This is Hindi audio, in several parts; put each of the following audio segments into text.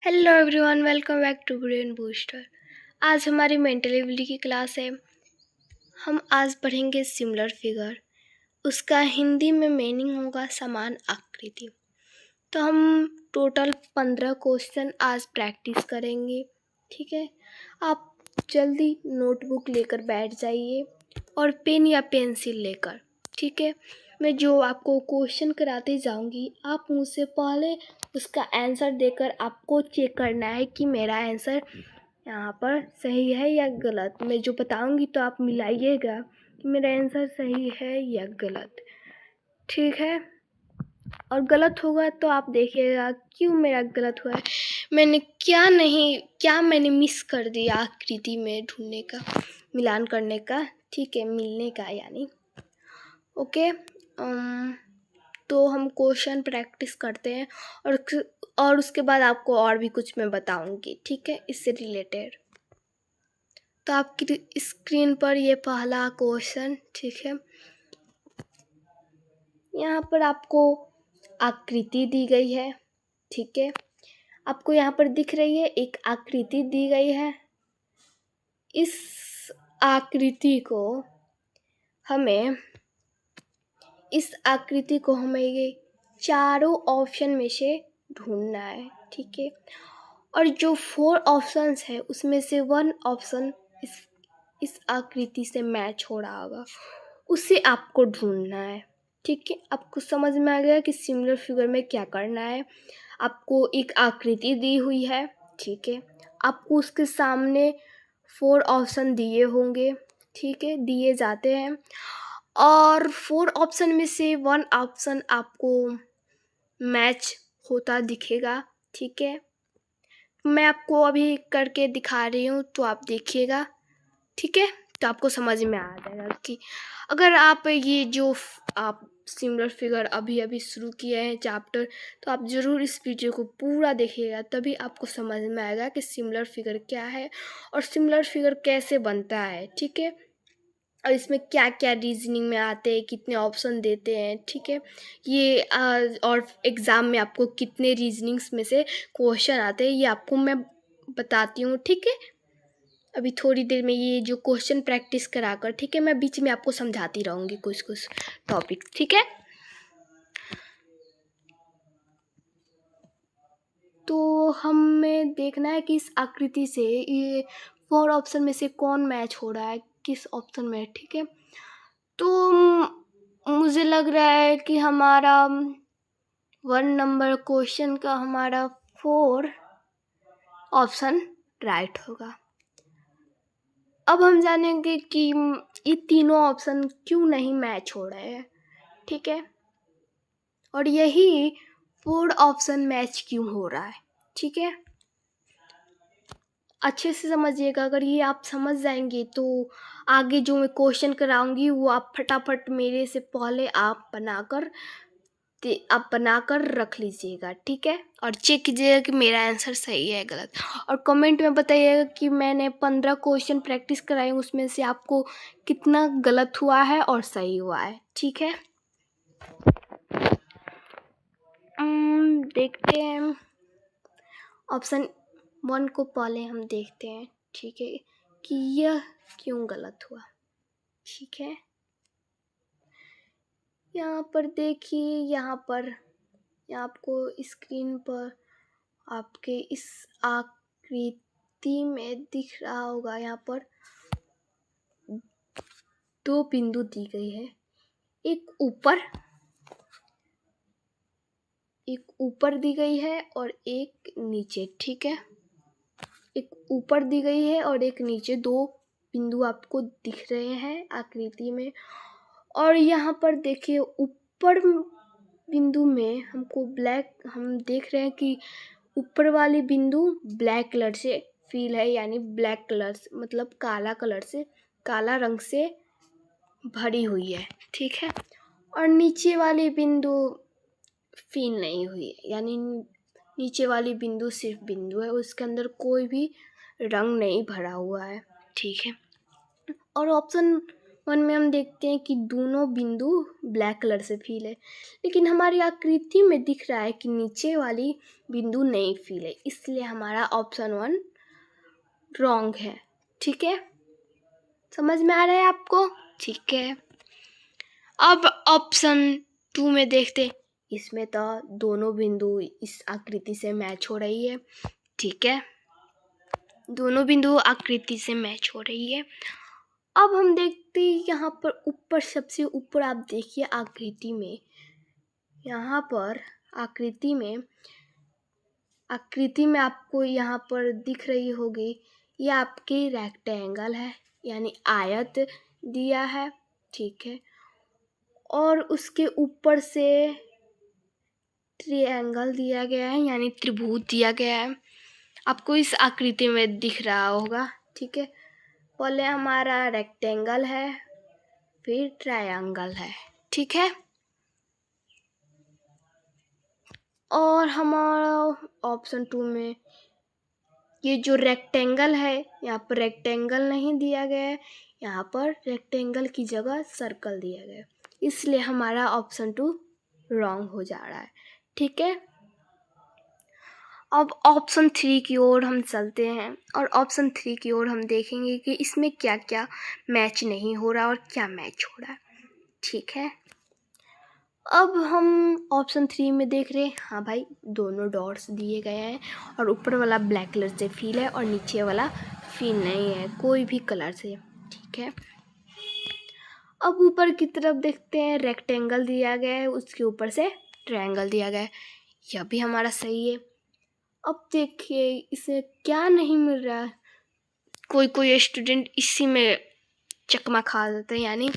Hello everyone, welcome back to brain booster. आज हमारी मेंटल एबिलिटी की क्लास है। हम आज पढ़ेंगे सिमिलर फिगर। उसका हिंदी में मीनिंग होगा समान आकृति। तो हम टोटल 15 क्वेश्चन आज प्रैक्टिस करेंगे। ठीक है, आप जल्दी नोटबुक लेकर बैठ जाइए और पेन या पेंसिल लेकर। ठीक है, मैं जो आपको क्वेश्चन कराते जाऊंगी, आप मुझसे पहले उसका आंसर देकर आपको चेक करना है कि मेरा आंसर यहाँ पर सही है या गलत। मैं जो बताऊंगी तो आप मिलाइएगा कि मेरा आंसर सही है या गलत। ठीक है, और गलत होगा तो आप देखिएगा क्यों मेरा गलत हुआ है, मैंने मिस कर दिया आकृति में ढूंढने का, मिलान करने का। ठीक है, मिलने का यानी। ओके, तो हम क्वेश्चन प्रैक्टिस करते हैं और उसके बाद आपको और भी कुछ मैं बताऊंगी। ठीक है, इससे रिलेटेड। तो आपकी स्क्रीन पर ये पहला क्वेश्चन। ठीक है, यहाँ पर आपको आकृति दी गई है। ठीक है, आपको यहाँ पर दिख रही है, एक आकृति दी गई है। इस आकृति को हमें ये चारों ऑप्शन में से ढूंढना है। ठीक है, और जो 4 ऑप्शंस है उसमें से 1 ऑप्शन इस आकृति से मैच हो रहा होगा, उसे आपको ढूंढना है। ठीक है, आपको समझ में आ गया कि सिमिलर फिगर में क्या करना है। आपको एक आकृति दी हुई है। ठीक है, आपको उसके सामने 4 ऑप्शन दिए होंगे। ठीक है, दिए जाते हैं और 4 ऑप्शन में से 1 ऑप्शन आपको मैच होता दिखेगा। ठीक है, मैं आपको अभी करके दिखा रही हूँ तो आप देखिएगा। ठीक है, तो आपको समझ में आ जाएगा कि अगर आप ये जो आप सिमिलर फिगर अभी अभी शुरू किए हैं चैप्टर, तो आप ज़रूर इस वीडियो को पूरा देखिएगा, तभी आपको समझ में आएगा कि सिमिलर फिगर क्या है और सिमिलर फिगर कैसे बनता है। ठीक है, और इसमें क्या क्या रीजनिंग में आते हैं, कितने ऑप्शन देते हैं। ठीक है, ये और एग्ज़ाम में आपको कितने रीजनिंग्स में से क्वेश्चन आते हैं, ये आपको मैं बताती हूँ। ठीक है, अभी थोड़ी देर में ये जो क्वेश्चन प्रैक्टिस कराकर, ठीक है, मैं बीच में आपको समझाती रहूँगी कुछ कुछ टॉपिक। ठीक है, तो हमें देखना है कि इस आकृति से ये 4 ऑप्शन में से कौन मैच हो रहा है, किस ऑप्शन में। ठीक है, तो मुझे लग रहा है कि हमारा 1 नंबर क्वेश्चन का हमारा 4 ऑप्शन राइट होगा। अब हम जानेंगे कि ये तीनों ऑप्शन क्यों नहीं मैच हो रहे हैं। ठीक है, और यही 4 ऑप्शन मैच क्यों हो रहा है। ठीक है, अच्छे से समझिएगा। अगर ये आप समझ जाएंगे तो आगे जो मैं क्वेश्चन कराऊंगी वो आप फटाफट मेरे से पहले आप बनाकर रख लीजिएगा। ठीक है, और चेक कीजिएगा कि मेरा आंसर सही है गलत, और कमेंट में बताइएगा कि मैंने 15 क्वेश्चन प्रैक्टिस कराए, उसमें से आपको कितना गलत हुआ है और सही हुआ है। ठीक है, देखते हैं ऑप्शन 1 को पहले हम देखते हैं। ठीक है, कि यह क्यों गलत हुआ। ठीक है, यहाँ पर देखिए, यहाँ पर आपको स्क्रीन पर आपके इस आकृति में दिख रहा होगा, यहाँ पर 2 बिंदु दी गई है, एक ऊपर दी गई है और एक नीचे। ठीक है, एक ऊपर दी गई है और एक नीचे, 2 बिंदु आपको दिख रहे हैं आकृति में। और यहाँ पर देखिए, ऊपर बिंदु में हम देख रहे हैं कि ऊपर वाली बिंदु ब्लैक कलर से फील है, यानी ब्लैक कलर से मतलब काला रंग से भरी हुई है। ठीक है, और नीचे वाली बिंदु फील नहीं हुई है, यानी नीचे वाली बिंदु सिर्फ बिंदु है, उसके अंदर कोई भी रंग नहीं भरा हुआ है। ठीक है, और ऑप्शन वन में हम देखते हैं कि दोनों बिंदु ब्लैक कलर से फिल है, लेकिन हमारी आकृति में दिख रहा है कि नीचे वाली बिंदु नहीं फिल है, इसलिए हमारा ऑप्शन 1 रॉन्ग है। ठीक है, समझ में आ रहा है आपको? ठीक है, अब ऑप्शन 2 में देखते हैं। इसमें तो दोनों बिंदु इस आकृति से मैच हो रही है। ठीक है, दोनों बिंदु आकृति से मैच हो रही है। अब हम देखते हैं यहाँ पर ऊपर, सबसे ऊपर आप देखिए आकृति में, यहाँ पर आकृति में आपको यहाँ पर दिख रही होगी, ये आपकी रेक्टेंगल है, यानी आयत दिया है। ठीक है, और उसके ऊपर से ट्रायंगल दिया गया है, यानी त्रिभुज दिया गया है, आपको इस आकृति में दिख रहा होगा। ठीक है, पहले हमारा रेक्टेंगल है, फिर ट्रायंगल है। ठीक है, और हमारा ऑप्शन 2 में ये जो रेक्टेंगल है, यहाँ पर रेक्टेंगल नहीं दिया गया है, यहाँ पर रेक्टेंगल की जगह सर्कल दिया गया है, इसलिए हमारा ऑप्शन 2 रॉन्ग हो जा रहा है। ठीक है, अब ऑप्शन 3 की ओर हम चलते हैं, और ऑप्शन 3 की ओर हम देखेंगे कि इसमें क्या क्या मैच नहीं हो रहा और क्या मैच हो रहा है। ठीक है, अब हम ऑप्शन 3 में देख रहे हैं, हाँ भाई दोनों डॉट्स दिए गए हैं, और ऊपर वाला ब्लैक कलर से फिल है और नीचे वाला फिल नहीं है कोई भी कलर से। ठीक है, अब ऊपर की तरफ देखते हैं, रेक्टेंगल दिया गया है, उसके ऊपर से ट्रायंगल दिया गया है, यह भी हमारा सही है। अब देखिए इसे क्या नहीं मिल रहा है, कोई स्टूडेंट इसी में चकमा खा देता है, यानी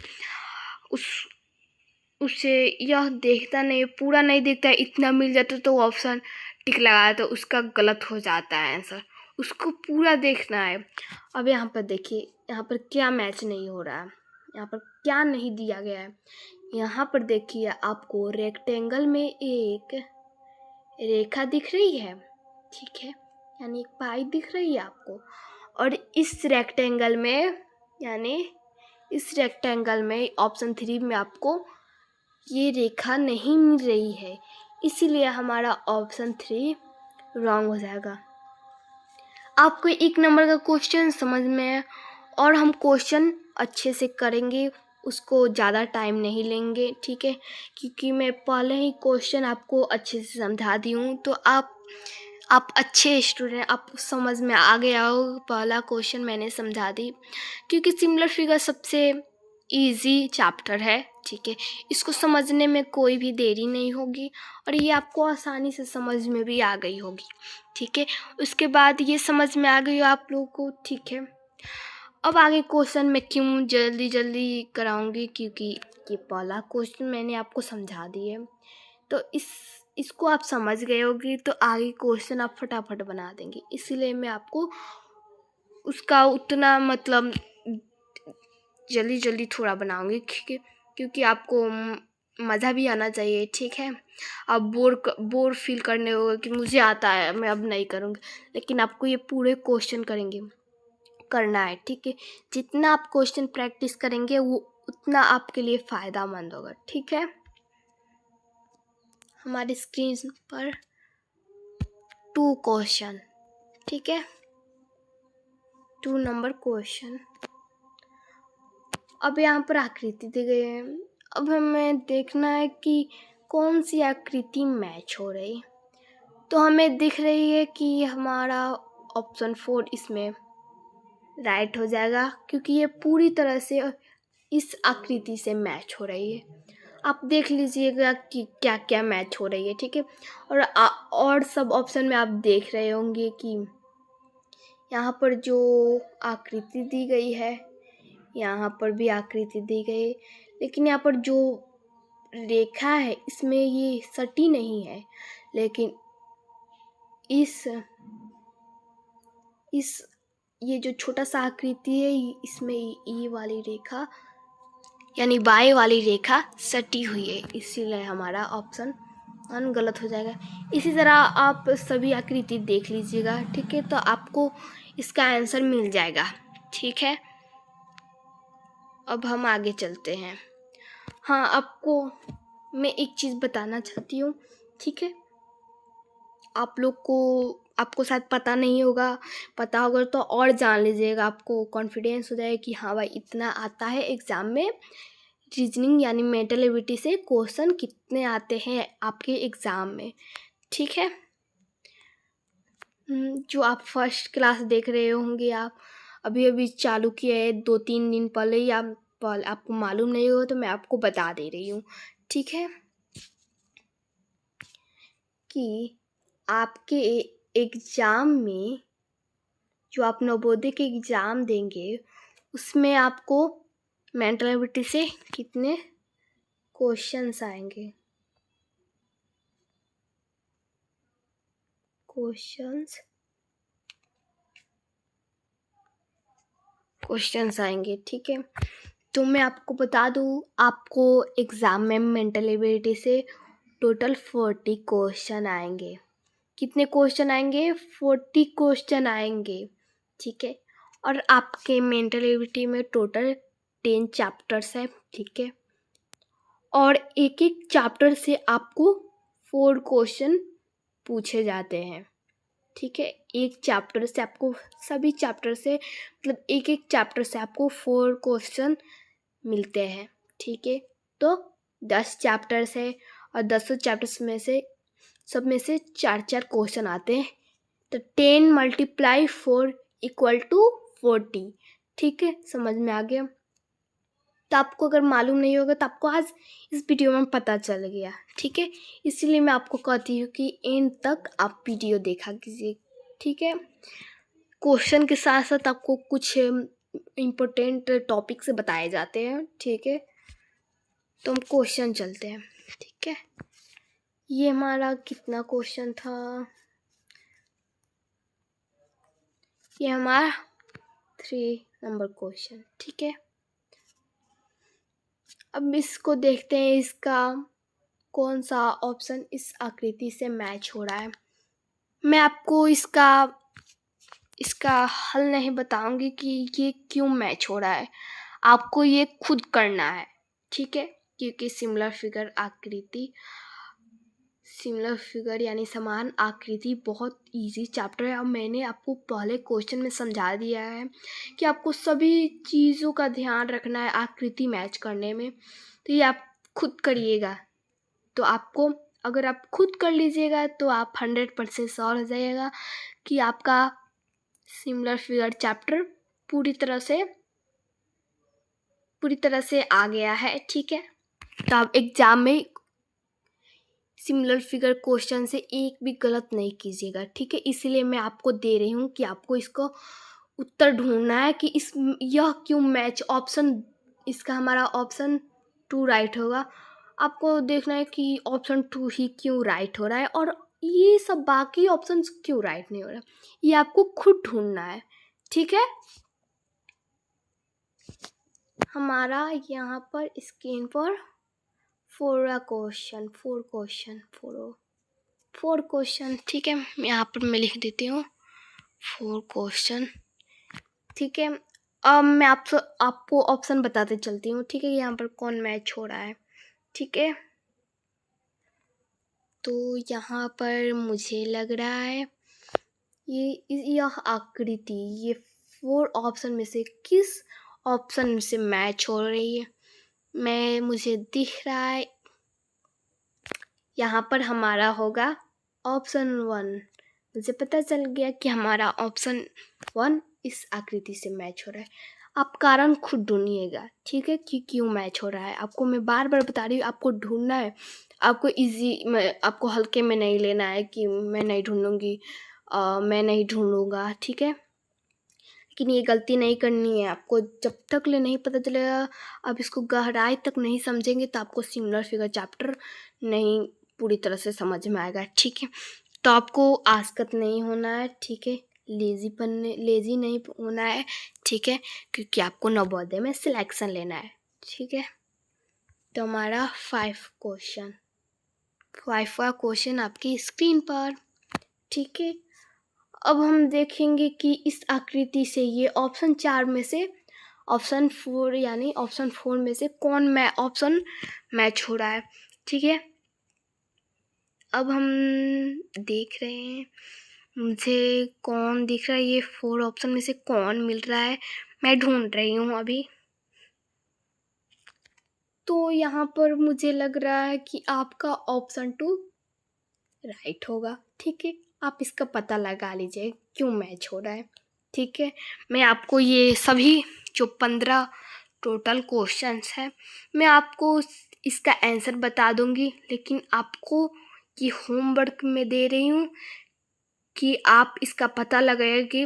उसे यह देखता नहीं, पूरा नहीं देखता है, इतना मिल जाता तो ऑप्शन टिक लगाया तो उसका गलत हो जाता है आंसर, उसको पूरा देखना है। अब यहाँ पर देखिए, यहाँ पर क्या मैच नहीं हो रहा है, यहाँ पर क्या नहीं दिया गया है। यहाँ पर देखिए आपको रेक्टेंगल में एक रेखा दिख रही है। ठीक है, यानी एक पाई दिख रही है आपको, और इस रेक्टेंगल में, यानी इस रेक्टेंगल में ऑप्शन 3 में आपको ये रेखा नहीं मिल रही है, इसीलिए हमारा ऑप्शन 3 रॉन्ग हो जाएगा। आपको 1 नंबर का क्वेश्चन समझ में है, और हम क्वेश्चन अच्छे से करेंगे, उसको ज़्यादा टाइम नहीं लेंगे। ठीक है, क्योंकि मैं पहले ही क्वेश्चन आपको अच्छे से समझा दी हूँ, तो आप अच्छे स्टूडेंट, आपको समझ में आ गया हो, पहला क्वेश्चन मैंने समझा दी, क्योंकि सिमिलर फिगर सबसे इजी चैप्टर है। ठीक है, इसको समझने में कोई भी देरी नहीं होगी, और ये आपको आसानी से समझ में भी आ गई होगी। ठीक है, उसके बाद ये समझ में आ गई हो आप लोगों को। ठीक है, अब आगे क्वेश्चन मैं क्यों जल्दी जल्दी कराऊंगी, क्योंकि ये पहला क्वेश्चन मैंने आपको समझा दिए, तो इसको आप समझ गए होगी, तो आगे क्वेश्चन आप फटाफट बना देंगे, इसीलिए मैं आपको उसका उतना मतलब जल्दी जल्दी थोड़ा बनाऊंगी, क्योंकि आपको मज़ा भी आना चाहिए। ठीक है, आप बोर फील करने होगा कि मुझे आता है, मैं अब नहीं करूँगी, लेकिन आपको ये पूरे क्वेश्चन करना है। ठीक है, जितना आप क्वेश्चन प्रैक्टिस करेंगे वो उतना आपके लिए फ़ायदेमंद होगा। ठीक है, हमारी स्क्रीन पर 2 क्वेश्चन, ठीक है, 2 नंबर क्वेश्चन। अब यहाँ पर आकृति दी गई है, अब हमें देखना है कि कौन सी आकृति मैच हो रही, तो हमें दिख रही है कि हमारा ऑप्शन 4 इसमें राइट हो जाएगा, क्योंकि ये पूरी तरह से इस आकृति से मैच हो रही है। आप देख लीजिएगा कि क्या क्या मैच हो रही है। ठीक है, और सब ऑप्शन में आप देख रहे होंगे कि यहाँ पर जो आकृति दी गई है, यहाँ पर भी आकृति दी गई है, लेकिन यहाँ पर जो रेखा है इसमें ये सटी नहीं है, लेकिन इस ये जो छोटा सा आकृति है इसमें ये वाली रेखा, यानी बाएं वाली रेखा सटी हुई है, इसीलिए हमारा ऑप्शन 1 गलत हो जाएगा। इसी तरह आप सभी आकृति देख लीजिएगा। ठीक है, तो आपको इसका आंसर मिल जाएगा। ठीक है, अब हम आगे चलते हैं। हाँ, आपको मैं एक चीज़ बताना चाहती हूँ, ठीक है? आपको शायद पता नहीं होगा, पता होगा तो और जान लीजिएगा, आपको कॉन्फिडेंस हो जाएगा कि हाँ भाई इतना आता है एग्ज़ाम में। रीजनिंग यानी मेंटल एबिलिटी से क्वेश्चन कितने आते हैं आपके एग्ज़ाम में, ठीक है? जो आप फर्स्ट क्लास देख रहे होंगे, आप अभी अभी चालू किए हैं 2-3 दिन पहले ही, आपको मालूम नहीं होगा तो मैं आपको बता दे रही हूँ, ठीक है? कि आपके एग्ज़ाम में, जो आप नवोदय के एग्ज़ाम देंगे, उसमें आपको मेंटल एबिलिटी से कितने क्वेश्चंस आएंगे? क्वेश्चंस आएंगे, ठीक है? तो मैं आपको बता दूँ, आपको एग्ज़ाम में मेंटल एबिलिटी से टोटल 40 क्वेश्चन आएंगे। कितने क्वेश्चन आएंगे? 40 क्वेश्चन आएंगे, ठीक है? और आपके मेंटल एबिलिटी में टोटल 10 चैप्टर्स है, ठीक है? और एक एक चैप्टर से आपको 4 क्वेश्चन पूछे जाते हैं, ठीक है? एक चैप्टर से आपको, सभी चैप्टर से, मतलब एक एक चैप्टर से आपको 4 क्वेश्चन मिलते हैं, ठीक है? तो 10 चैप्टर्स है और 10 चैप्टर्स में से सब में से 4-4 क्वेश्चन आते हैं, तो 10 × 4 = 40, ठीक है? समझ में आ गया? तो आपको अगर मालूम नहीं होगा तो आपको आज इस वीडियो में पता चल गया, ठीक है? इसीलिए मैं आपको कहती हूँ कि एंड तक आप वीडियो देखा कीजिए, ठीक है? क्वेश्चन के साथ साथ आपको कुछ इम्पोर्टेंट टॉपिक से बताए जाते हैं, ठीक है? तो हम क्वेश्चन चलते हैं, ठीक है? ये हमारा कितना क्वेश्चन था? ये हमारा 3 नंबर क्वेश्चन, ठीक है? अब इसको देखते हैं, इसका कौन सा ऑप्शन इस आकृति से मैच हो रहा है। मैं आपको इसका हल नहीं बताऊंगी कि ये क्यों मैच हो रहा है, आपको ये खुद करना है, ठीक है? क्योंकि सिमिलर फिगर यानी समान आकृति बहुत इजी चैप्टर है। अब मैंने आपको पहले क्वेश्चन में समझा दिया है कि आपको सभी चीज़ों का ध्यान रखना है आकृति मैच करने में, तो ये आप खुद करिएगा। तो आपको, अगर आप खुद कर लीजिएगा तो आप 100% श्योर हो जाइएगा कि आपका सिमिलर फिगर चैप्टर पूरी तरह से आ गया है, ठीक है? तो आप एग्ज़ाम में सिमिलर फिगर क्वेश्चन से एक भी गलत नहीं कीजिएगा, ठीक है? इसीलिए मैं आपको दे रही हूँ कि आपको इसको उत्तर ढूंढना है कि यह क्यों मैच, इसका हमारा ऑप्शन 2 राइट होगा। आपको देखना है कि ऑप्शन 2 ही क्यों राइट हो रहा है और ये सब बाकी ऑप्शंस क्यों राइट नहीं हो रहा, ये आपको खुद ढूंढना है, ठीक है? हमारा यहाँ पर स्क्रीन पर 4 क्वेश्चन, ठीक है? यहाँ पर मैं लिख देती हूँ 4 क्वेश्चन, ठीक है? अब मैं आपको ऑप्शन बताते चलती हूँ, ठीक है? यहाँ पर कौन मैच हो रहा है, ठीक है? तो यहाँ पर मुझे लग रहा है यह आकृति, ये 4 ऑप्शन में से किस ऑप्शन से मैच हो रही है? मुझे दिख रहा है यहाँ पर हमारा होगा ऑप्शन 1। मुझे पता चल गया कि हमारा ऑप्शन 1 इस आकृति से मैच हो रहा है। आप कारण खुद ढूंढिएगा, ठीक है? कि क्यों मैच हो रहा है। आपको मैं बार बार बता रही हूँ, आपको ढूंढना है। आपको हल्के में नहीं लेना है कि मैं नहीं ढूंढूंगी, मैं नहीं ढूंढूंगा, ठीक है? लेकिन ये गलती नहीं करनी है आपको। जब तक नहीं पता चलेगा, आप इसको गहराई तक नहीं समझेंगे तो आपको सिमिलर फिगर चैप्टर नहीं पूरी तरह से समझ में आएगा, ठीक है? तो आपको आसक्त नहीं होना है, ठीक है? लेजी नहीं होना है, ठीक है? क्योंकि आपको नवोदय में सिलेक्शन लेना है, ठीक है? तो हमारा 5वां क्वेश्चन आपकी स्क्रीन पर, ठीक है? अब हम देखेंगे कि इस आकृति से ये ऑप्शन 4 में से ऑप्शन 4 यानी ऑप्शन 4 में से कौन ऑप्शन मैच हो रहा है। ठीक है, अब हम देख रहे हैं मुझे कौन दिख रहा है, ये 4 ऑप्शन में से कौन मिल रहा है, मैं ढूंढ रही हूँ अभी। तो यहाँ पर मुझे लग रहा है कि आपका ऑप्शन 2 राइट होगा। ठीक है, आप इसका पता लगा लीजिए क्यों मैच हो रहा है। ठीक है, मैं आपको ये सभी जो 15 टोटल क्वेश्चंस हैं, मैं आपको इसका आंसर बता दूंगी, लेकिन आपको ये होमवर्क में दे रही हूँ कि आप इसका पता लगाइए कि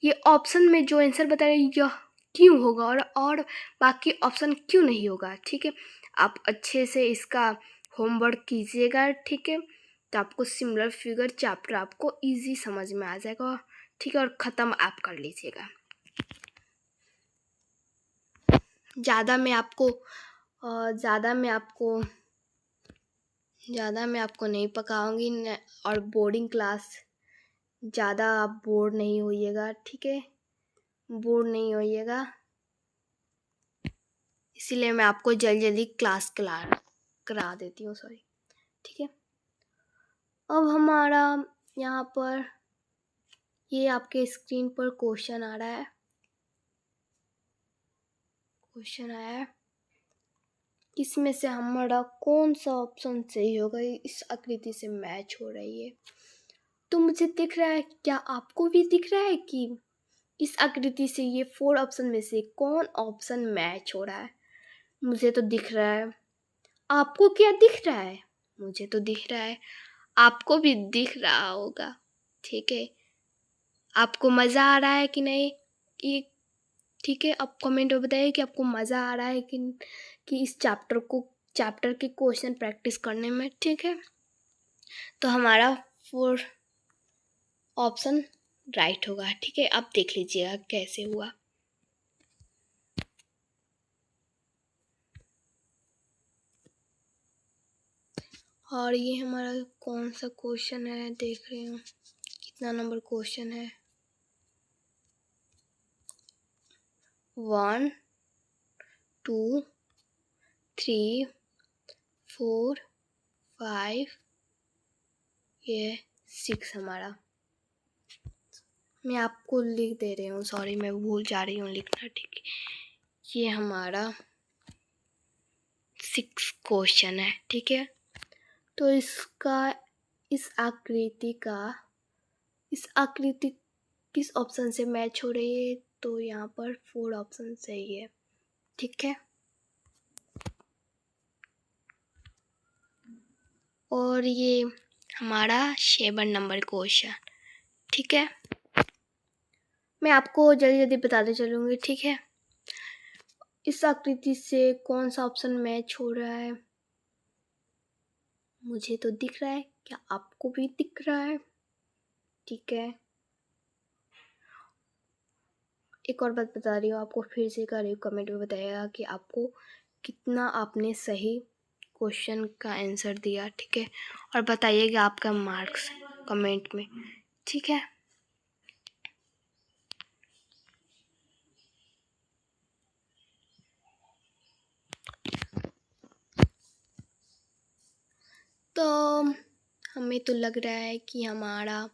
ये ऑप्शन में जो आंसर बता रहे हैं यह क्यों होगा और बाकी ऑप्शन क्यों नहीं होगा। ठीक है, आप अच्छे से इसका होमवर्क कीजिएगा। ठीक है, तो आपको सिमिलर फिगर चैप्टर आपको इजी समझ में आ जाएगा। ठीक है, और ख़त्म आप कर लीजिएगा। ज़्यादा मैं आपको नहीं पकाऊंगी और बोर्डिंग क्लास ज़्यादा आप बोर नहीं होइएगा। ठीक है, बोर नहीं होइएगा, इसीलिए मैं आपको जल्दी जल्दी क्लास करा देती हूँ। सॉरी। ठीक है, अब हमारा यहाँ पर ये आपके स्क्रीन पर क्वेश्चन आ रहा है। क्वेश्चन आया है, इसमें से हमारा कौन सा ऑप्शन सही होगा, इस आकृति से मैच हो रही है। तो मुझे दिख रहा है, क्या आपको भी दिख रहा है कि इस आकृति से ये 4 ऑप्शन में से कौन ऑप्शन मैच हो रहा है। मुझे तो दिख रहा है, आपको क्या दिख रहा है। मुझे तो दिख रहा है, आपको भी दिख रहा होगा। ठीक है, आपको मज़ा आ रहा है कि नहीं ये। ठीक है, आप कमेंट में बताइए कि आपको मज़ा आ रहा है कि इस चैप्टर के क्वेश्चन प्रैक्टिस करने में। ठीक है, तो हमारा 4 ऑप्शन राइट होगा। ठीक है, आप देख लीजिएगा कैसे हुआ। और ये हमारा कौन सा क्वेश्चन है, देख रही हूँ कितना नंबर क्वेश्चन है। 1 2 3 4 5 ये 6 हमारा। मैं आपको लिख दे रही हूँ, सॉरी मैं भूल जा रही हूँ लिखना। ठीक है, ये हमारा 6 क्वेश्चन है। ठीक है, तो इस आकृति किस ऑप्शन से मैच हो रही है, तो यहाँ पर 4 ऑप्शन सही है। ठीक है, और ये हमारा 7 नंबर क्वेश्चन। ठीक है, मैं आपको जल्दी जल्दी बताते चलूँगी। ठीक है, इस आकृति से कौन सा ऑप्शन मैच हो रहा है, मुझे तो दिख रहा है, क्या आपको भी दिख रहा है। ठीक है, एक और बात बता रही हूँ आपको, फिर से कर रही हूँ, कमेंट में बताइएगा कि आपको कितना आपने सही क्वेश्चन का आंसर दिया। ठीक है, और बताइएगा आपका मार्क्स कमेंट में। ठीक है, तो हमें तो लग रहा है कि हमारा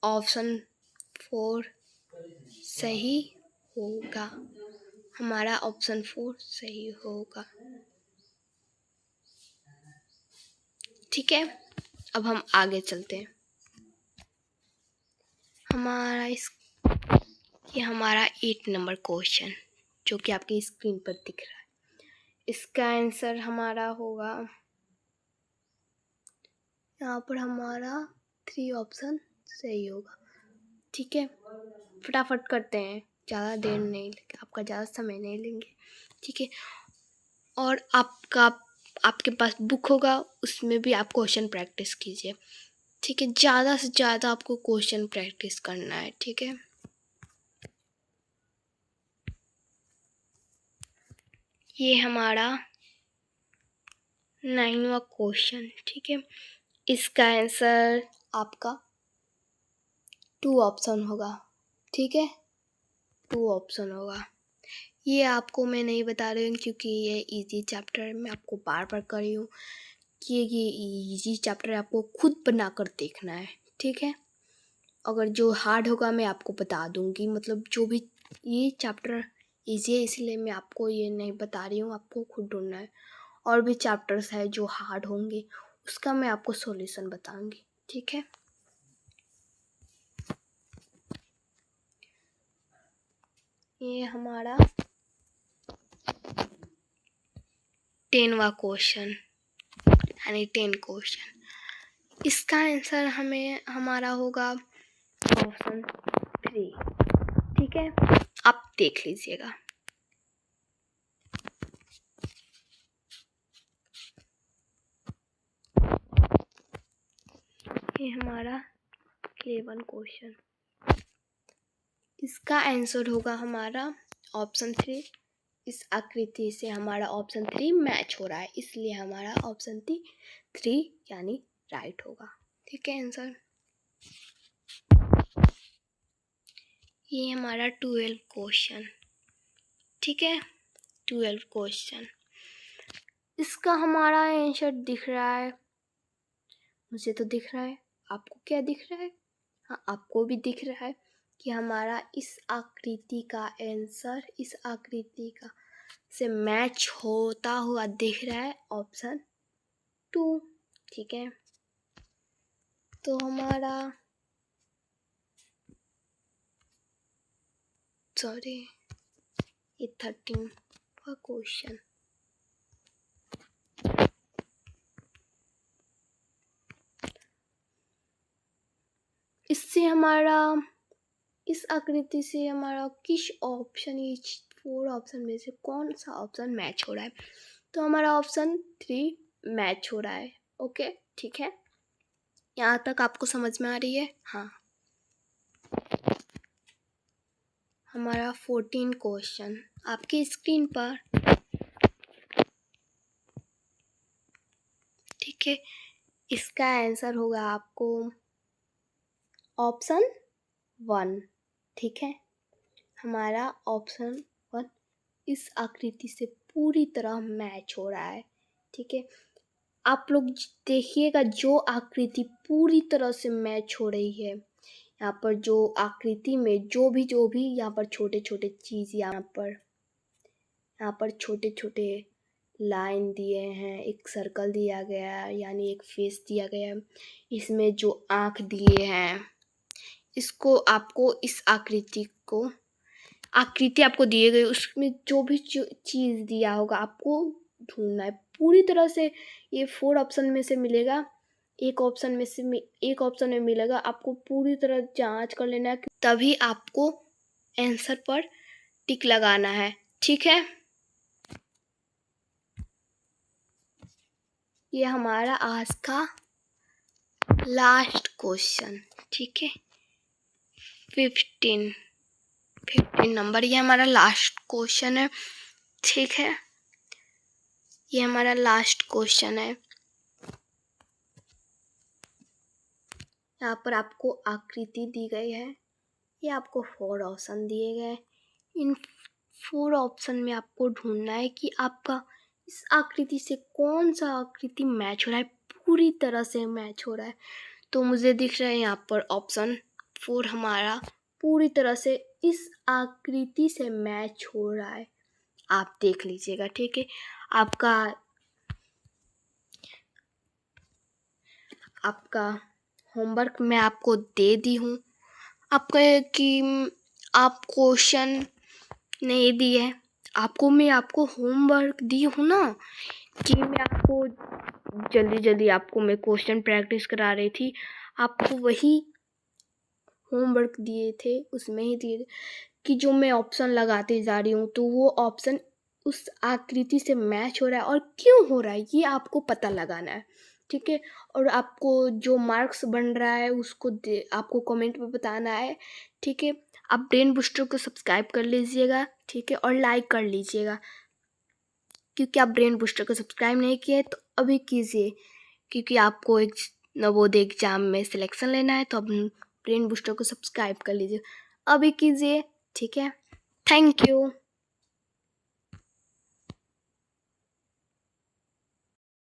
ऑप्शन 4 सही होगा। हमारा ऑप्शन 4 सही होगा। ठीक है, अब हम आगे चलते हैं। ये हमारा 8 नंबर क्वेश्चन जो कि आपकी स्क्रीन पर दिख रहा है, इसका आंसर हमारा होगा, यहाँ पर हमारा 3 ऑप्शन सही होगा। ठीक है, फटाफट करते हैं, ज़्यादा देर नहीं लेंगे, आपका ज़्यादा समय नहीं लेंगे। ठीक है, और आपके पास बुक होगा, उसमें भी आप क्वेश्चन प्रैक्टिस कीजिए। ठीक है, ज़्यादा से ज़्यादा आपको क्वेश्चन प्रैक्टिस करना है। ठीक है, ये हमारा 9वां क्वेश्चन। ठीक है, इसका आंसर आपका 2 ऑप्शन होगा। ठीक है, 2 ऑप्शन होगा। ये आपको मैं नहीं बता रही हूँ क्योंकि ये इजी चैप्टर है, मैं आपको बार बार कर रही हूँ कि ये इजी चैप्टर आपको खुद बना कर देखना है, ठीक है। अगर जो हार्ड होगा मैं आपको बता दूँगी, मतलब जो भी ये चैप्टर इजी है इसलिए मैं आपको ये नहीं बता रही हूँ, आपको खुद ढूंढना है। और भी चैप्टर्स है जो हार्ड होंगे उसका मैं आपको सॉल्यूशन बताऊंगी, ठीक है। ये हमारा 10वां क्वेश्चन यानी 10 क्वेश्चन। इसका आंसर हमारा होगा ऑप्शन 3, ठीक है। आप देख लीजिएगा। ये हमारा 11 क्वेश्चन, इसका आंसर होगा हमारा ऑप्शन 3। इस आकृति से हमारा ऑप्शन 3 मैच हो रहा है, इसलिए हमारा ऑप्शन 3 यानी राइट होगा, ठीक है आंसर। ये हमारा 12 क्वेश्चन, ठीक है। 12 क्वेश्चन, इसका हमारा आंसर दिख रहा है, मुझे तो दिख रहा है, आपको क्या दिख रहा है? हाँ, आपको भी दिख रहा है कि हमारा इस आकृति का आंसर इस आकृति का से मैच होता हुआ दिख रहा है ऑप्शन 2, ठीक है। तो हमारा ये 13वां क्वेश्चन, इससे हमारा इस आकृति से हमारा किस ऑप्शन, ये 4 ऑप्शन में से कौन सा ऑप्शन मैच हो रहा है? तो हमारा ऑप्शन 3 मैच हो रहा है, ओके, ठीक है। यहाँ तक आपको समझ में आ रही है? हाँ। हमारा 14 क्वेश्चन आपकी स्क्रीन पर, ठीक है। इसका आंसर होगा आपको ऑप्शन 1, ठीक है। हमारा ऑप्शन 1 इस आकृति से पूरी तरह मैच हो रहा है, ठीक है। आप लोग देखिएगा, जो आकृति पूरी तरह से मैच हो रही है, यहाँ पर जो आकृति में जो भी यहाँ पर छोटे छोटे चीज़, यहाँ पर छोटे छोटे लाइन दिए हैं, एक सर्कल दिया गया है यानी एक फेस दिया गया है, इसमें जो आँख दिए हैं, इसको आपको इस आकृति आपको दिए गए उसमें जो भी चीज़ दिया होगा आपको ढूंढना है पूरी तरह से। ये 4 ऑप्शन में से मिलेगा, एक ऑप्शन में मिलेगा, आपको पूरी तरह जांच कर लेना है, तभी आपको आंसर पर टिक लगाना है, ठीक है। ये हमारा आज का लास्ट क्वेश्चन, ठीक है। 15 नंबर, ये हमारा लास्ट क्वेश्चन है, ठीक है। ये हमारा लास्ट क्वेश्चन है। यहाँ पर आपको आकृति दी गई है, ये आपको 4 ऑप्शन दिए गए। इन 4 ऑप्शन में आपको ढूंढना है कि आपका इस आकृति से कौन सा आकृति मैच हो रहा है, पूरी तरह से मैच हो रहा है। तो मुझे दिख रहा है यहाँ पर ऑप्शन 4 हमारा पूरी तरह से इस आकृति से मैच हो रहा है, आप देख लीजिएगा, ठीक है। आपका होमवर्क मैं आपको दे दी हूँ, आपका कि आप क्वेश्चन नहीं दिए, मैं आपको होमवर्क दी हूँ ना, कि मैं आपको जल्दी आपको मैं क्वेश्चन प्रैक्टिस करा रही थी, आपको वही होमवर्क दिए थे, उसमें ही दिए थे कि जो मैं ऑप्शन लगाती जा रही हूँ तो वो ऑप्शन उस आकृति से मैच हो रहा है और क्यों हो रहा है ये आपको पता लगाना है, ठीक है। और आपको जो मार्क्स बन रहा है उसको आपको कमेंट में बताना है, ठीक है। आप ब्रेन बूस्टर को सब्सक्राइब कर लीजिएगा, ठीक है, और लाइक कर लीजिएगा, क्योंकि आप ब्रेन बूस्टर को सब्सक्राइब नहीं किए तो अभी कीजिए, क्योंकि आपको एक नवोदय एग्जाम में सिलेक्शन लेना है, तो आप ब्रेन बूस्टर को सब्सक्राइब कर लीजिए, अभी कीजिए, ठीक है। Thank you.